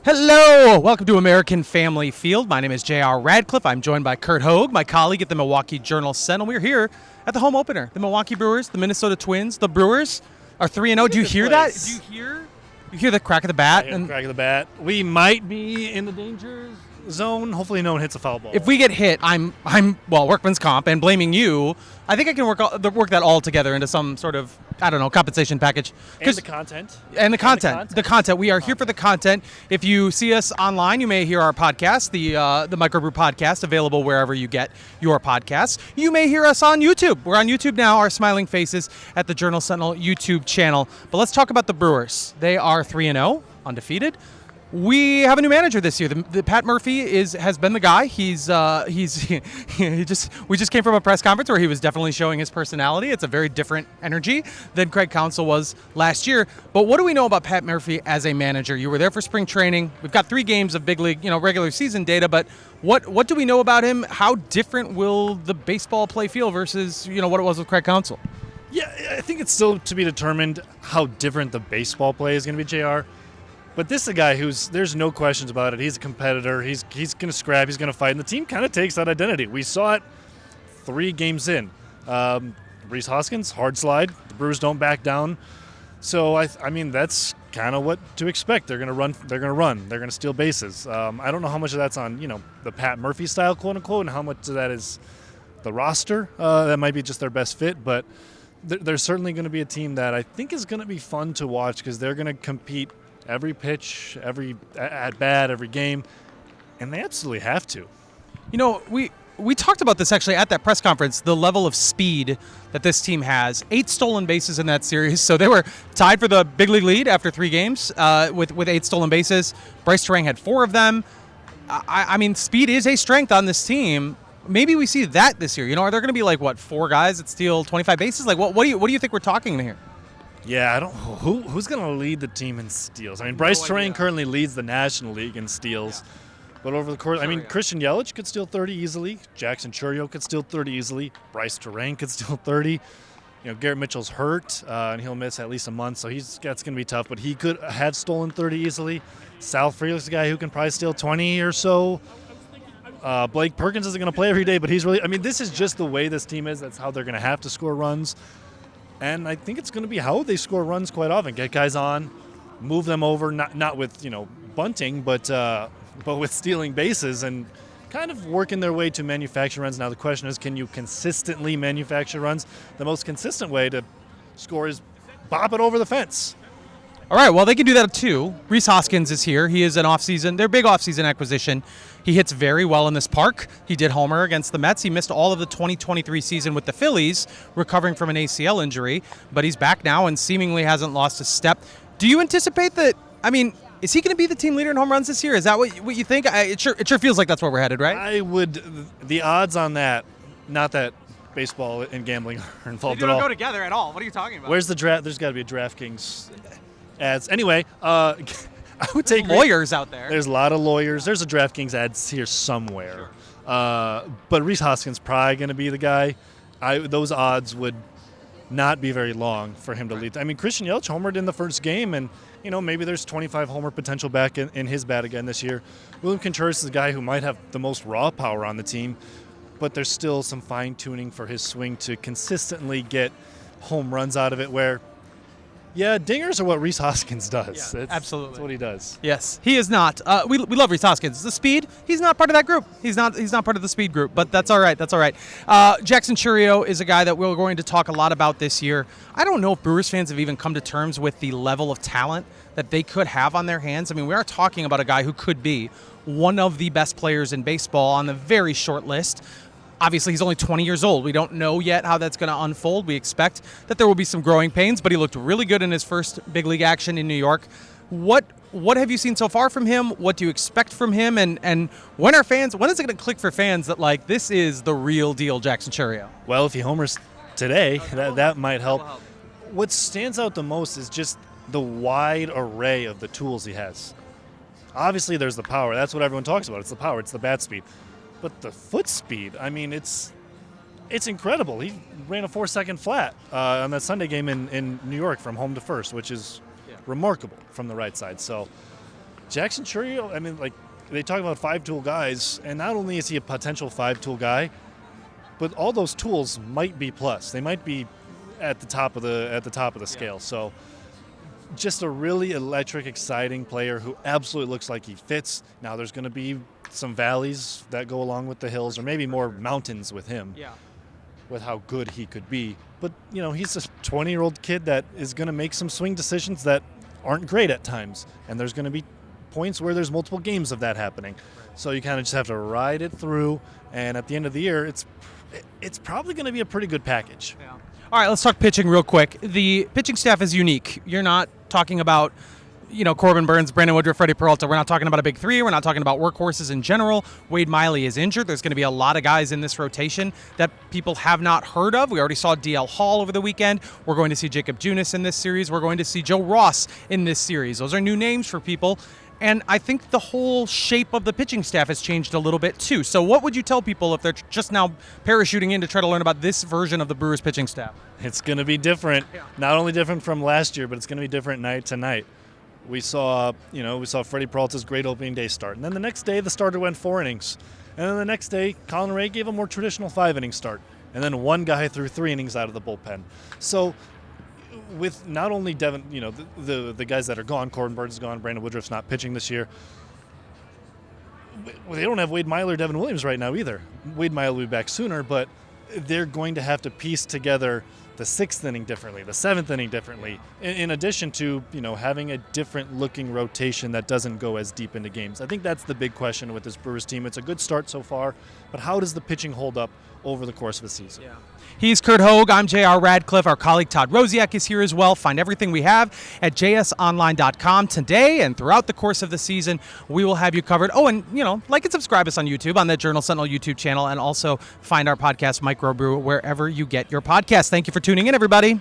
Hello! Welcome to American Family Field. My name is J.R. Radcliffe. I'm joined by Curt, Hogg, my colleague at the Milwaukee Journal-Sentinel. We're here at the home opener. The Milwaukee Brewers, the Minnesota Twins, the Brewers are 3-0. Do you hear that? Do you hear the crack of the bat? I hear the crack of the bat. We might be in the danger zone. Hopefully no one hits a foul ball. If we get hit, I'm workman's comp and blaming you. I think I can work that all together into some sort of, compensation package. And the content. And the content. The content. We are here for the content. If you see us online, you may hear our podcast, the Microbrew podcast, available wherever you get your podcasts. You may hear us on YouTube. We're on YouTube now, our smiling faces at the Journal-Sentinel YouTube channel. But let's talk about the Brewers. They are 3-0, undefeated. We have a new manager this year. The Pat Murphy has been the guy. We just came from a press conference where he was definitely showing his personality. It's a very different energy than Craig Counsell was last year. But what do we know about Pat Murphy as a manager? You were there for spring training. We've got 3 games of big league, regular season data. But what do we know about him? How different will the baseball play feel versus what it was with Craig Counsell? Yeah, I think it's still to be determined how different the baseball play is going to be, JR. But this is a guy there's no questions about it. He's a competitor. He's going to scrap. He's going to fight. And the team kind of takes that identity. We saw it 3 games in. Rhys Hoskins, hard slide. The Brewers don't back down. So, I mean, that's kind of what to expect. They're going to run. They're going to steal bases. I don't know how much of that's on, the Pat Murphy style, quote unquote, and how much of that is the roster. That might be just their best fit. But there's certainly going to be a team that I think is going to be fun to watch because they're going to compete every pitch, every at bat, every game, and they absolutely have to. We talked about this actually at that press conference, the level of speed that this team has. 8 stolen bases in that series, so they were tied for the big league lead after 3 games with 8 stolen bases. Bryce Terang had 4 of them. I mean, speed is a strength on this team. Maybe we see that this year. Are there going to be 4 guys that steal 25 bases? What do you think we're talking here? Yeah, I don't. Who's going to lead the team in steals? I mean, Bryce Terang currently leads the National League in steals, but over the course, Christian Yelich could steal 30 easily. Jackson Chourio could steal 30 easily. Bryce Terang could steal 30. Garrett Mitchell's hurt, and he'll miss at least a month, so that's going to be tough. But he could have stolen 30 easily. Sal Frelick's a guy who can probably steal 20 or so. Blake Perkins isn't going to play every day, but he's really. I mean, this is just the way this team is. That's how they're going to have to score runs. And I think it's going to be how they score runs quite often. Get guys on, move them over, not with bunting, but with stealing bases and kind of working their way to manufacture runs. Now the question is, can you consistently manufacture runs? The most consistent way to score is bop it over the fence. All right, well, they can do that too. Rhys Hoskins is here. He is their big offseason acquisition. He hits very well in this park. He did homer against the Mets. He missed all of the 2023 season with the Phillies, recovering from an ACL injury, but he's back now and seemingly hasn't lost a step. Do you anticipate that, is he going to be the team leader in home runs this year? Is that what you think? It sure feels like that's where we're headed, right? The odds on that, not that baseball and gambling are involved at all. They don't go together at all. What are you talking about? Where's the draft? There's got to be a DraftKings ads. Anyway, I would take lawyers out there. There's a lot of lawyers. There's a DraftKings ads here somewhere. Sure. But Rhys Hoskins probably going to be the guy. Those odds would not be very long for him to lead. Christian Yelich homered in the first game, and maybe there's 25 homer potential back in his bat again this year. William Contreras is a guy who might have the most raw power on the team, but there's still some fine tuning for his swing to consistently get home runs out of it. Where dingers are what Rhys Hoskins does. Yeah, absolutely. That's what he does. Yes, he is not. We love Rhys Hoskins. The speed, he's not part of that group. He's not part of the speed group, but that's all right. That's all right. Jackson Chourio is a guy that we're going to talk a lot about this year. I don't know if Brewers fans have even come to terms with the level of talent that they could have on their hands. We are talking about a guy who could be one of the best players in baseball on the very short list. Obviously, he's only 20 years old. We don't know yet how that's going to unfold. We expect that there will be some growing pains, but he looked really good in his first big league action in New York. What have you seen so far from him? What do you expect from him? And when is it going to click for fans that, this is the real deal Jackson Chourio? Well, if he homers today, that might help. What stands out the most is just the wide array of the tools he has. Obviously, there's the power. That's what everyone talks about. It's the power. It's the bat speed. But the foot speed, it's incredible. He ran a 4-second flat on that Sunday game in New York from home to first, which is remarkable from the right side. So Jackson Chourio, I mean, like, they talk about 5-tool guys, and not only is he a potential 5-tool guy, but all those tools might be plus. They might be at the top of the scale. So just a really electric, exciting player who absolutely looks like he fits. Now there's going to be some valleys that go along with the hills, or maybe more mountains with him. Yeah. With how good he could be. But, he's a 20-year-old kid that is going to make some swing decisions that aren't great at times. And there's going to be points where there's multiple games of that happening. So you kind of just have to ride it through. And at the end of the year, it's probably going to be a pretty good package. Yeah. All right, let's talk pitching real quick. The pitching staff is unique. You're not talking about Corbin Burns, Brandon Woodruff, Freddie Peralta. We're not talking about a big three. We're not talking about workhorses in general. Wade Miley is injured. There's going to be a lot of guys in this rotation that people have not heard of. We already saw DL Hall over the weekend. We're going to see Jacob Junis in this series. We're going to see Joe Ross in this series. Those are new names for people. And I think the whole shape of the pitching staff has changed a little bit too. So what would you tell people if they're just now parachuting in to try to learn about this version of the Brewers pitching staff? It's going to be different. Yeah. Not only different from last year, but it's going to be different night to night. We saw Freddie Peralta's great opening day start. And then the next day, the starter went 4 innings. And then the next day, Colin Ray gave a more traditional 5-inning start. And then one guy threw 3 innings out of the bullpen. So with not only Devin, the guys that are gone, Corbin Burns is gone, Brandon Woodruff's not pitching this year. They don't have Wade Miley or Devin Williams right now either. Wade Miley will be back sooner, but they're going to have to piece together the 6th inning differently, the 7th inning differently, in addition to having a different looking rotation that doesn't go as deep into games. I think that's the big question with this Brewers team. It's a good start so far, but how does the pitching hold up over the course of a season? Yeah. He's Curt Hogg. I'm JR Radcliffe. Our colleague Todd Rosiak is here as well. Find everything we have at jsonline.com today and throughout the course of the season. We will have you covered. Oh, and like and subscribe us on YouTube on the Journal Sentinel YouTube channel, and also find our podcast Microbrew wherever you get your podcast. Thank you for tuning in, everybody.